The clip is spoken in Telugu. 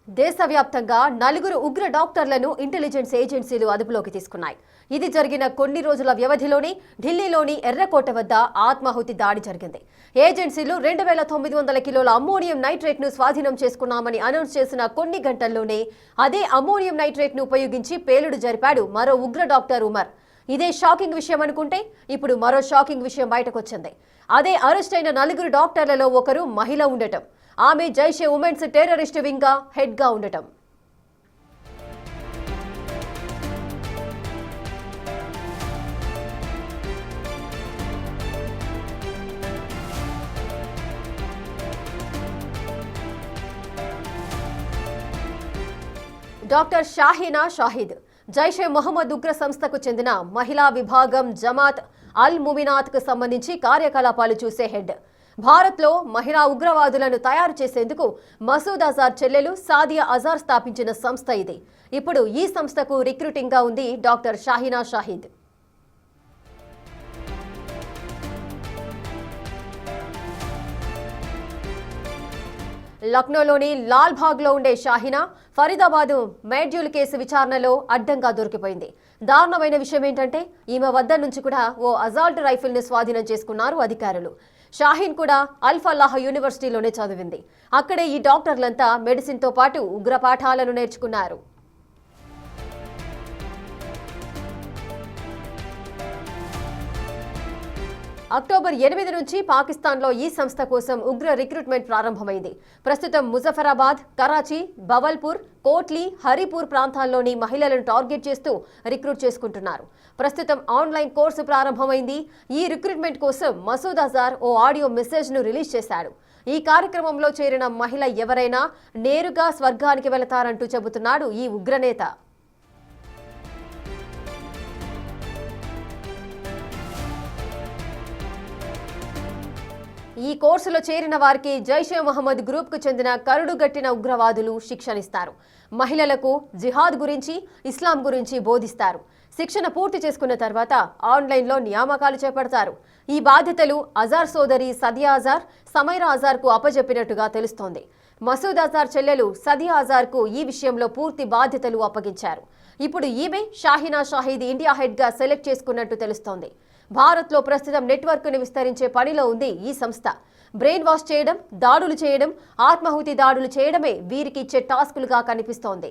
దేశవ్యాప్తంగా నలుగురు ఉగ్ర డాక్టర్లను ఇంటెలిజెన్స్ ఏజెన్సీలు అదుపులోకి తీసుకున్నాయి. ఇది జరిగిన కొన్ని రోజుల వ్యవధిలోనే ఢిల్లీలోని ఎర్రకోట వద్ద ఆత్మాహుతి దాడి జరిగింది. ఏజెన్సీలు 2900 కిలోల అమ్మోనియం నైట్రేట్ ను స్వాధీనం చేసుకున్నామని అనౌన్స్ చేసిన కొన్ని గంటల్లోనే అదే అమ్మోనియం నైట్రేట్ ను ఉపయోగించి పేలుడు జరిపాడు మరో ఉగ్ర డాక్టర్ ఉమర్. ఇదే షాకింగ్ విషయం అనుకుంటే ఇప్పుడు మరో షాకింగ్ విషయం బయటకొచ్చింది. అదే అరెస్ట్ అయిన నలుగురు డాక్టర్లలో ఒకరు మహిళ ఉండటం. ఆమె Jaishe women's terrorist wing head గా ఉండటం. డాక్టర్ షాహీనా షాహిద్ జైషే మొహమ్మద్ ఉగ్ర సంస్థకు చెందిన మహిళా విభాగం జమాత్ అల్ ముమినాత్ కు సంబంధించి కార్యకలాపాలు చూసే హెడ్. భారత్లో మహిళా ఉగ్రవాదులను తయారు చేసేందుకు మసూద్ అజార్ చెల్లెలు సాదియా అజార్ స్థాపించిన సంస్థ ఇది. ఇప్పుడు ఈ సంస్థకు రిక్రూటింగ్ గా ఉంది డాక్టర్ షాహీనా షాహిద్. లక్నోలోని లాల్ బాగ్ లో ఉండే షాహీనా ఫరీదాబాద్ మేడ్యూల్ కేసు విచారణలో అడ్డంగా దొరికిపోయింది. దారుణమైన విషయం ఏంటంటే ఈమె వద్ద నుంచి కూడా ఓ అజాల్ట్ రైఫిల్ ను స్వాధీనం చేసుకున్నారు అధికారులు. షాహీన్ కూడా అల్ ఫలాహ్ యూనివర్సిటీలోనే చదివింది. అక్కడే ఈ డాక్టర్లంతా మెడిసిన్ తో పాటు ఉగ్ర పాఠాలను నేర్చుకున్నారు. అక్టోబర్ 8 నుంచి పాకిస్తాన్లో ఈ సంస్థ కోసం ఉగ్ర రిక్రూట్మెంట్ ప్రారంభమైంది. ప్రస్తుతం ముజఫరాబాద్, కరాచీ, బవల్పూర్, కోట్లీ, హరిపూర్ ప్రాంతాల్లోని మహిళలను టార్గెట్ చేస్తూ రిక్రూట్ చేసుకుంటున్నారు. ప్రస్తుతం ఆన్లైన్ కోర్సు ప్రారంభమైంది. ఈ రిక్రూట్మెంట్ కోసం మసూద్ అజార్ ఓ ఆడియో మెసేజ్ ను రిలీజ్ చేశాడు. ఈ కార్యక్రమంలో చేరిన మహిళ ఎవరైనా నేరుగా స్వర్గానికి వెళతారంటూ చెబుతున్నాడు ఈ ఉగ్రనేత. ఈ కోర్సులో చేరిన వారికి జైషే మొహమ్మద్ గ్రూప్ కు చెందిన కరుడుగట్టిన ఉగ్రవాదులు శిక్షణిస్తారు. మహిళలకు జిహాద్ గురించి, ఇస్లాం గురించి బోధిస్తారు. శిక్షణ పూర్తి చేసుకున్న తర్వాత ఆన్లైన్లో నియామకాలు చేపడతారు. ఈ బాధ్యతలు అజార్ సోదరి సదియా అజార్, సమైరా అజార్ కు అప్పజెప్పినట్టుగా తెలుస్తోంది. మసూద్ అజార్ చెల్లెలు సదియా అజార్ కు ఈ విషయంలో పూర్తి బాధ్యతలు అప్పగించారు. ఇప్పుడు ఈమె షాహీనా షాహిద్ ఇండియా హెడ్ గా సెలెక్ట్ చేసుకున్నట్టు తెలుస్తోంది. భారత్లో ప్రస్తుతం నెట్వర్క్ ను విస్తరించే పనిలో ఉంది ఈ సంస్థ. బ్రెయిన్ వాష్ చేయడం, దాడులు చేయడం, ఆత్మాహుతి దాడులు చేయడమే వీరికి ఇచ్చే టాస్కులుగా కనిపిస్తోంది.